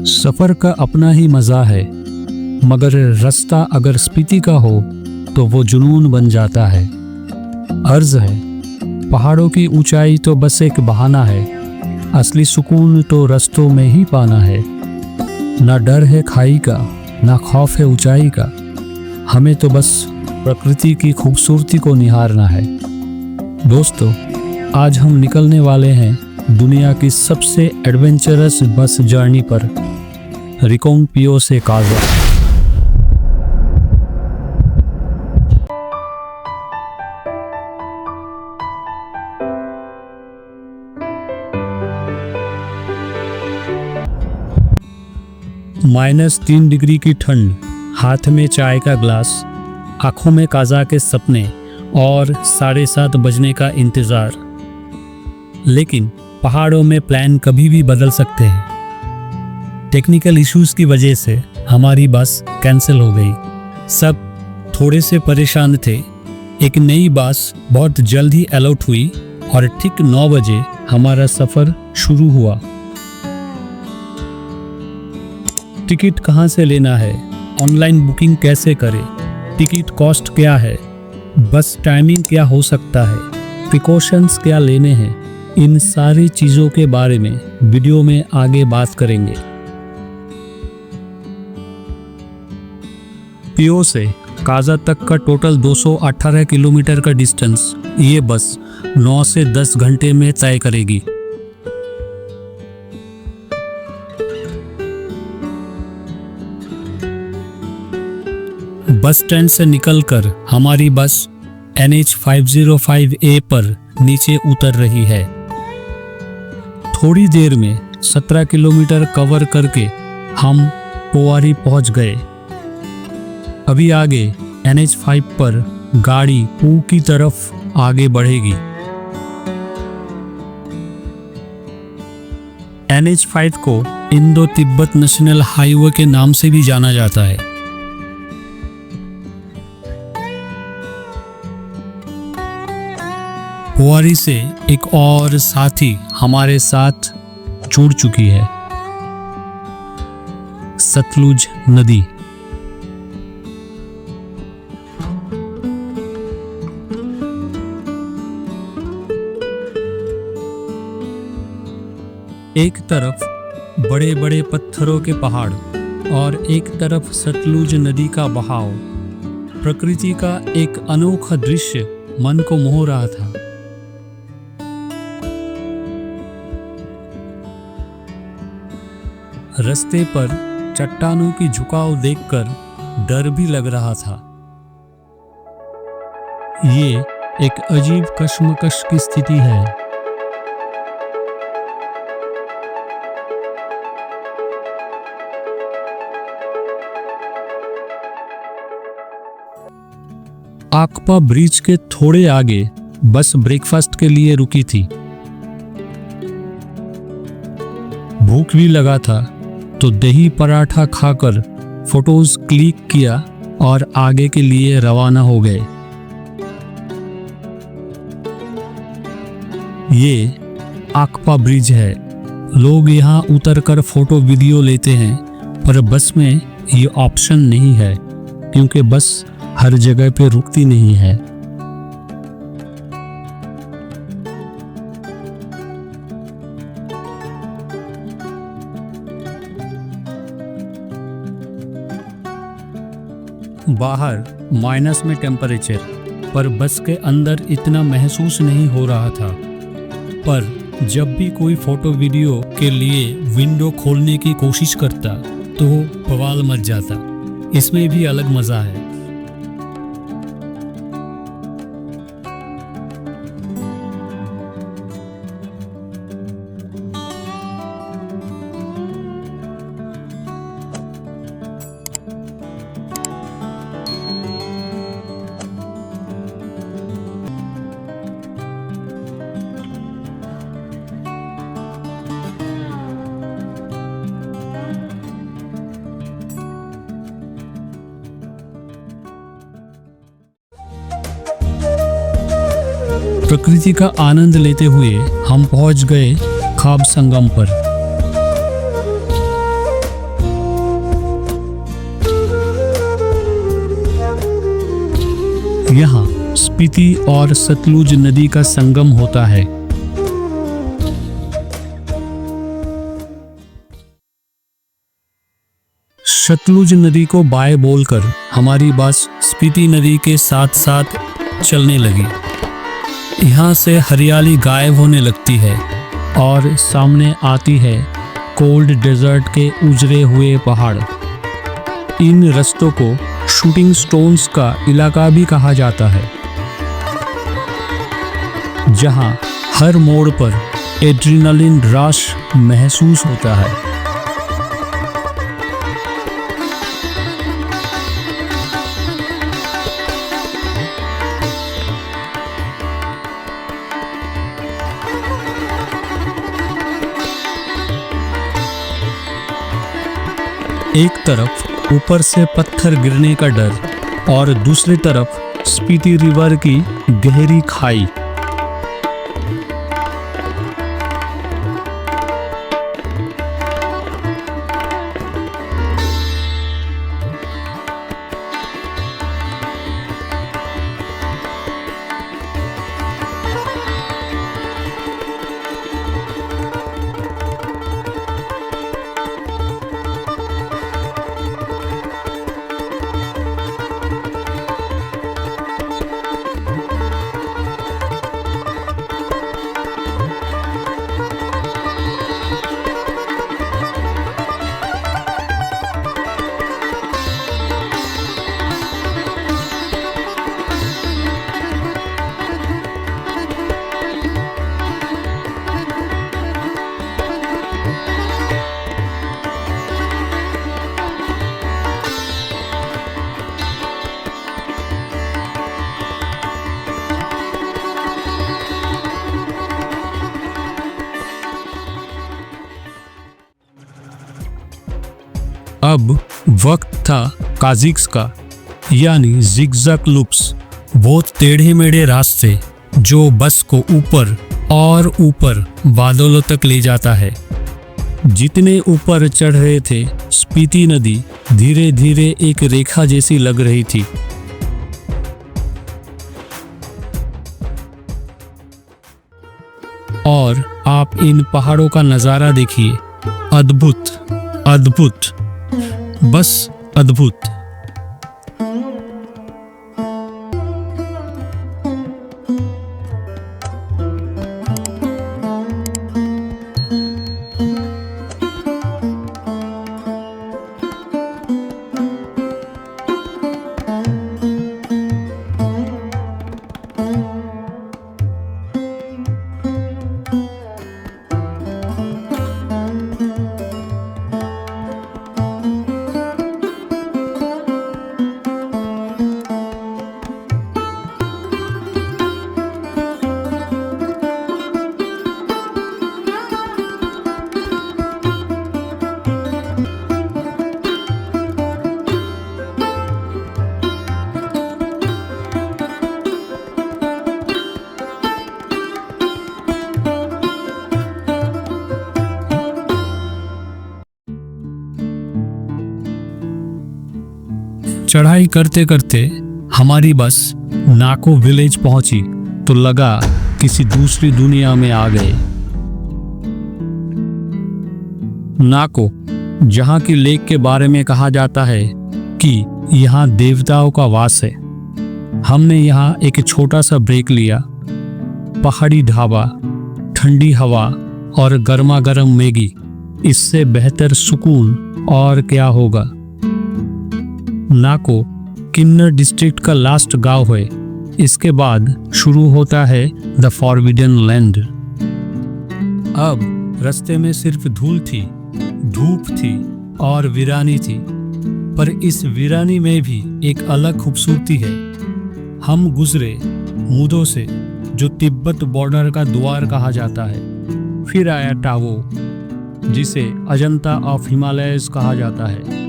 सफर का अपना ही मजा है, मगर रास्ता अगर स्पीति का हो तो वो जुनून बन जाता है। अर्ज है, पहाड़ों की ऊंचाई तो बस एक बहाना है, असली सुकून तो रास्तों में ही पाना है। ना डर है खाई का, ना खौफ है ऊंचाई का, हमें तो बस प्रकृति की खूबसूरती को निहारना है। दोस्तों, आज हम निकलने वाले हैं दुनिया की सबसे एडवेंचरस बस जर्नी पर, रिकोंगपियो से काजा। -3 डिग्री की ठंड, हाथ में चाय का ग्लास, आंखों में काजा के सपने और 7:30 बजने का इंतजार। लेकिन पहाड़ों में प्लान कभी भी बदल सकते हैं। टेक्निकल इश्यूज की वजह से हमारी बस कैंसिल हो गई। सब थोड़े से परेशान थे। एक नई बस बहुत जल्द ही अलॉट हुई और ठीक 9 बजे हमारा सफ़र शुरू हुआ। टिकट कहाँ से लेना है, ऑनलाइन बुकिंग कैसे करें, टिकट कॉस्ट क्या है, बस टाइमिंग क्या हो सकता है, प्रिकॉशंस क्या लेने हैं, इन सारी चीज़ों के बारे में वीडियो में आगे बात करेंगे। पियो से काजा तक का टोटल 218 किलोमीटर का डिस्टेंस ये बस 9 से 10 घंटे में तय करेगी। बस स्टैंड से निकलकर हमारी बस NH 505A पर नीचे उतर रही है। थोड़ी देर में 17 किलोमीटर कवर करके हम पोवारी पहुंच गए। अभी आगे NH 5 पर गाड़ी पू की तरफ आगे बढ़ेगी। NH 5 को इंडो तिब्बत नेशनल हाईवे के नाम से भी जाना जाता है। पोवारी से एक और साथी हमारे साथ जुड़ चुकी है, सतलुज नदी। एक तरफ बड़े बड़े पत्थरों के पहाड़ और एक तरफ सतलुज नदी का बहाव, प्रकृति का एक अनोखा दृश्य मन को मोह रहा था। रास्ते पर चट्टानों की झुकाव देखकर डर भी लग रहा था। ये एक अजीब कश्मकश की स्थिति है। आकपा ब्रिज के थोड़े आगे बस ब्रेकफास्ट के लिए रुकी थी। भूख भी लगा था तो दही पराठा खाकर फोटोज क्लिक किया और आगे के लिए रवाना हो गए। ये आकपा ब्रिज है। लोग यहाँ उतरकर फोटो वीडियो लेते हैं, पर बस में ये ऑप्शन नहीं है क्योंकि बस हर जगह पे रुकती नहीं है। बाहर माइनस में टेम्परेचर, पर बस के अंदर इतना महसूस नहीं हो रहा था। पर जब भी कोई फोटो वीडियो के लिए विंडो खोलने की कोशिश करता तो बवाल मच जाता। इसमें भी अलग मज़ा है। प्रकृति का आनंद लेते हुए हम पहुंच गए खाब संगम पर। स्पीति और सतलुज नदी का संगम होता है। सतलुज नदी को बाएं बोलकर हमारी बस स्पीति नदी के साथ साथ चलने लगी। यहाँ से हरियाली गायब होने लगती है और सामने आती है कोल्ड डेजर्ट के उजड़े हुए पहाड़। इन रास्तों को शूटिंग स्टोन्स का इलाका भी कहा जाता है, जहां हर मोड़ पर एड्रेनालिन रश महसूस होता है। एक तरफ ऊपर से पत्थर गिरने का डर और दूसरी तरफ स्पीति रिवर की गहरी खाई। अब वक्त था काजिक्स का, यानी जिगजैग लूप्स, बहुत टेढ़े मेढ़े रास्ते जो बस को ऊपर और ऊपर बादलों तक ले जाता है। जितने ऊपर चढ़ रहे थे, स्पीति नदी धीरे धीरे एक रेखा जैसी लग रही थी। और आप इन पहाड़ों का नज़ारा देखिए, अद्भुत, अद्भुत, बस अद्भुत। चढ़ाई करते करते हमारी बस नाको विलेज पहुंची तो लगा किसी दूसरी दुनिया में आ गए। नाको, जहां की लेक के बारे में कहा जाता है कि यहाँ देवताओं का वास है। हमने यहाँ एक छोटा सा ब्रेक लिया। पहाड़ी ढाबा, ठंडी हवा और गर्मा गर्म मैगी, इससे बेहतर सुकून और क्या होगा। नाको किन्नर डिस्ट्रिक्ट का लास्ट गांव है। इसके बाद शुरू होता है द फॉरबिडन लैंड। अब रास्ते में सिर्फ धूल थी, धूप थी और वीरानी थी, पर इस वीरानी में भी एक अलग खूबसूरती है। हम गुजरे मूदो से, जो तिब्बत बॉर्डर का द्वार कहा जाता है। फिर आया टावो, जिसे अजंता ऑफ हिमालयस कहा जाता है।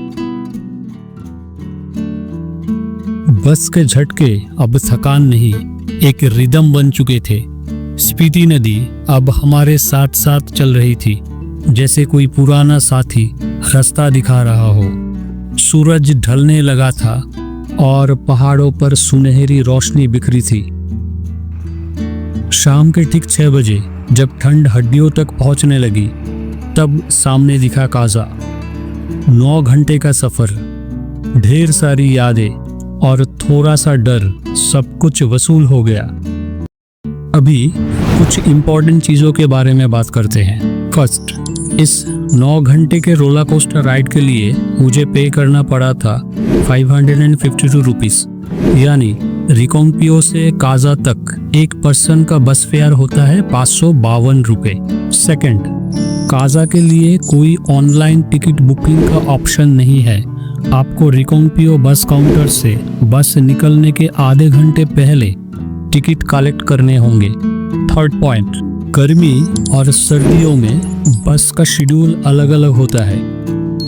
बस के झटके अब थकान नहीं, एक रिदम बन चुके थे। स्पीति नदी अब हमारे साथ साथ चल रही थी, जैसे कोई पुराना साथी रास्ता दिखा रहा हो। सूरज ढलने लगा था और पहाड़ों पर सुनहरी रोशनी बिखरी थी। शाम के ठीक 6 बजे जब ठंड हड्डियों तक पहुंचने लगी, तब सामने दिखा काजा। 9 घंटे का सफर, ढेर सारी यादें और थोड़ा सा डर, सब कुछ वसूल हो गया। अभी कुछ इम्पोर्टेंट चीज़ों के बारे में बात करते हैं। फर्स्ट, इस 9 घंटे के रोलर कोस्टर राइड के लिए मुझे पे करना पड़ा था 552 रुपीस, यानी रिकोंगपियो से काजा तक एक पर्सन का बस फेयर होता है 552 रुपये। सेकेंड, काजा के लिए कोई ऑनलाइन टिकट बुकिंग का ऑप्शन नहीं है। आपको रिकोंगपियो बस काउंटर से बस निकलने के आधे घंटे पहले टिकट कलेक्ट करने होंगे। थर्ड पॉइंट, गर्मी और सर्दियों में बस का शेड्यूल अलग अलग होता है।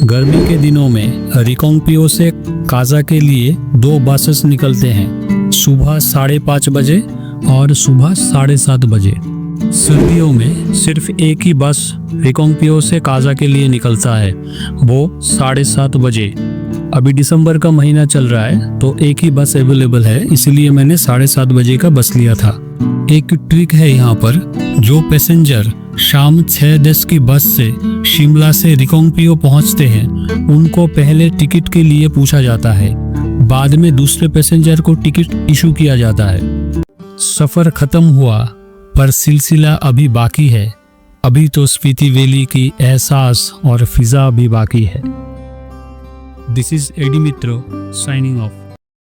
गर्मी के दिनों में रिकोंगपियो से काजा के लिए 2 बसेस निकलते हैं, सुबह 5:30 बजे और सुबह 7:30 बजे। सर्दियों में सिर्फ एक ही बस रिकोंगपियो से काजा के लिए निकलता है, वो 7:30 बजे। अभी दिसंबर का महीना चल रहा है तो एक ही बस अवेलेबल है, इसलिए मैंने 7:30 बजे का बस लिया था। एक ट्रिक है यहाँ पर, जो पैसेंजर शाम 6:10 की बस से शिमला से रिकोंगपियो पहुँचते हैं, उनको पहले टिकट के लिए पूछा जाता है, बाद में दूसरे पैसेंजर को टिकट इशू किया जाता है। सफ़र खत्म हुआ पर सिलसिला अभी बाकी है। अभी तो स्पीति वैली की एहसास और फिजा भी बाकी है। दिस इज एडी मित्रो साइनिंग ऑफ।